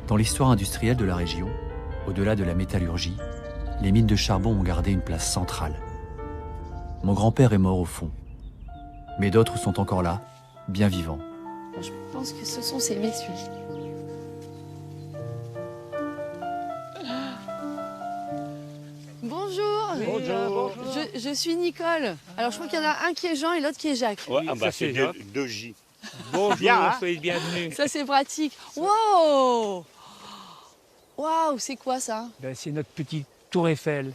Dans l'histoire industrielle de la région, au-delà de la métallurgie, les mines de charbon ont gardé une place centrale. Mon grand-père est mort au fond, mais d'autres sont encore là, bien vivants. Je pense que ce sont ces messieurs. Bonjour. Bonjour. Je suis Nicole. Alors je crois qu'il y en a un qui est Jean et l'autre qui est Jacques. Ouais, Oui, ça, c'est Jacques. deux J. Bonjour, Bien, hein. soyez bienvenus. Ça c'est pratique. Wow. Waouh, c'est quoi ça? Ben, c'est notre petite tour Eiffel.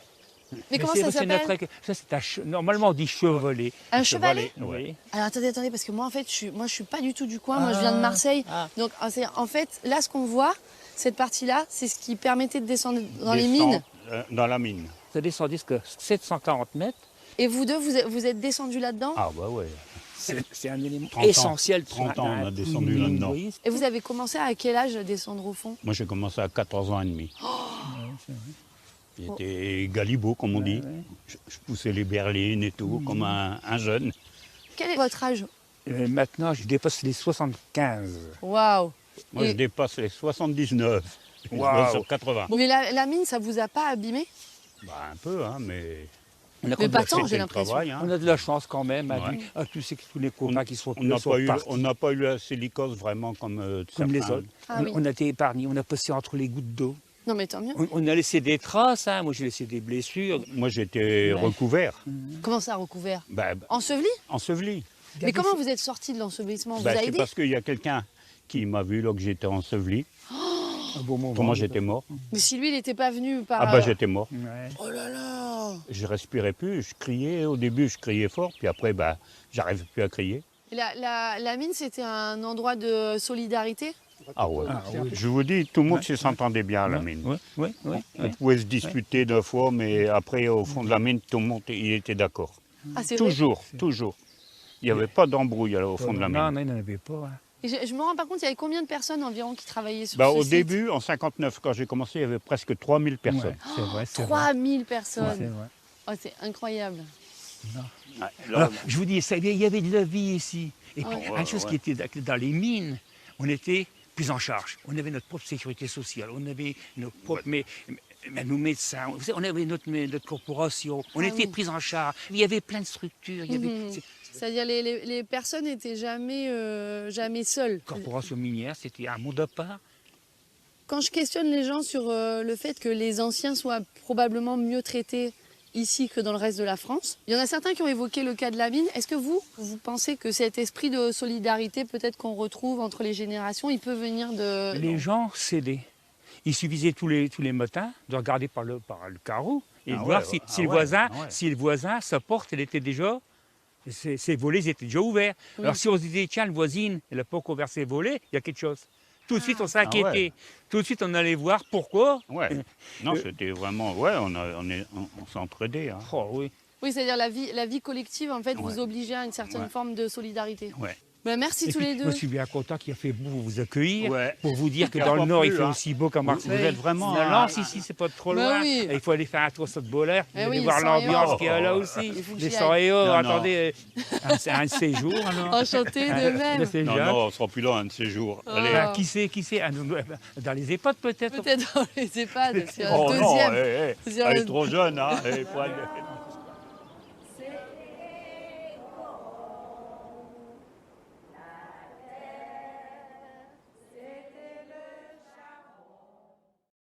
Mais comment c'est- ça c'est s'appelle? Ça, c'est normalement on dit chevalet. Un chevalet? Oui. Alors attendez, parce que moi en fait je suis pas du tout du coin, moi je viens de Marseille. Donc en fait là ce qu'on voit, cette partie-là, c'est ce qui permettait de descendre dans les mines. Dans la mine. Ça descend jusqu'à 740 mètres. Et vous deux, vous êtes descendus là-dedans? Ah bah ouais. C'est un élément 30 ans. essentiel. 30 ans, on a Une descendu mine, là-dedans. vous voyez. Et vous avez commencé à quel âge à descendre au fond? Moi j'ai commencé à 14 ans et demi. J'étais galibot comme on dit. Je poussais les berlines et tout, comme un jeune. Quel est votre âge? Maintenant, je dépasse les 75. Waouh! Moi je dépasse les 79. Je Waouh. vais sur 80. Mais la mine, ça vous a pas abîmé? Bah un peu, hein, mais On a, Mais pas tant, c'était j'ai le l'impression. travail, hein. on a de la chance quand même Ouais. à tous les copains qui sont On n'a sont pas eu, partis, on n'a pas eu la silicose vraiment comme, comme les certains. autres. Ah oui. On a été épargnés, on a passé entre les gouttes d'eau. Non mais tant mieux. On a laissé des traces, hein. Moi j'ai laissé des blessures. Moi j'étais Ouais. recouvert, Comment ça recouvert? bah, Enseveli? enseveli. Mais comment vous êtes sorti de l'ensevelissement? Vous Bah, a c'est aidé? parce qu'il y a quelqu'un qui m'a vu là que j'étais enseveli. Un beau moment. Autrement j'étais mort. Mais si lui, il n'était pas venu par... Ah bah j'étais mort. Ouais. Oh là là! Je respirais plus, je criais. Au début je criais fort, puis après bah j'arrivais plus à crier. Et la mine, c'était un endroit de solidarité? Ah ouais. Ah oui. Je vous dis, tout le monde s'entendait bien à la mine. Oui. On pouvait se disputer deux fois, mais après au fond de la mine, tout le monde il était d'accord. Ah c'est vrai? Toujours, toujours. Il n'y avait pas d'embrouille là, au fond de la Non, mine. non, il n'en avait pas. Hein. Et je me rends pas compte, il y avait combien de personnes environ qui travaillaient sur Bah, ce au site? début, en 59, quand j'ai commencé, il y avait presque 3000 personnes. Ouais, c'est vrai, c'est vrai. 3000 C'est personnes. vrai. Oh, c'est incroyable. Ouais, Alors, je vous dis, il y avait de la vie ici. Et puis, Ouais. une chose qui était dans les mines, on était pris en charge. On avait notre propre sécurité sociale, on avait nos propres, nos médecins, vous savez, on avait notre corporation, on Ah était oui. pris en charge. Il y avait plein de structures, il y avait Mhm. c'est- C'est-à-dire les personnes n'étaient jamais seules. corporation minière, c'était un monde à part. Quand je questionne les gens sur le fait que les anciens soient probablement mieux traités ici que dans le reste de la France, il y en a certains qui ont évoqué le cas de la mine. Est-ce que vous pensez que cet esprit de solidarité peut-être qu'on retrouve entre les générations, il peut venir de... Les gens cédaient. Il suffisait tous les matins de regarder par le carreau et de Ah voir ouais, si, ah si le ouais, voisin, ah ouais. si le voisin, sa porte, elle était déjà, ses volets ils étaient déjà ouverts. Oui. Alors si on se disait, tiens, le voisine, elle n'a pas encore ouvert ses volets, il y a quelque chose. Tout de suite, on s'inquiétait. ouais. Tout de suite, on allait voir pourquoi. Ouais. Non, c'était vraiment. Ouais, on s'entraidait. Hein. Oh oui. Oui, c'est-à-dire la vie collective, en fait, Ouais. vous obligeait à une certaine Ouais. forme de solidarité. Ouais. Ben, merci Et tous puis, les deux. moi, je suis bien content qu'il a fait beau pour vous accueillir, Ouais. pour vous dire que Il y a dans le pas Nord, il plus, fait hein. aussi beau qu'à Vous Marseille. êtes vraiment Non, un- non, si, c'est pas trop Bah loin. oui. Et il faut aller faire un tour sur de Bolaire, Eh vous allez oui, voir le sang et l'ambiance or. qu'il y a là aussi. Il faut que Les j'y sangs et or, Non, non. attendez, c'est un séjour. alors. Enchanté de même. C'est Non, Jacques. non, on sera plus là un de ces jours. Oh. Allez. Ah, qui c'est Ah, dans les EHPAD peut-être. Peut-être dans les EHPAD, c'est un Oh non, deuxième. eh, C'est elle un- est trop jeune, hein. Elle est pas-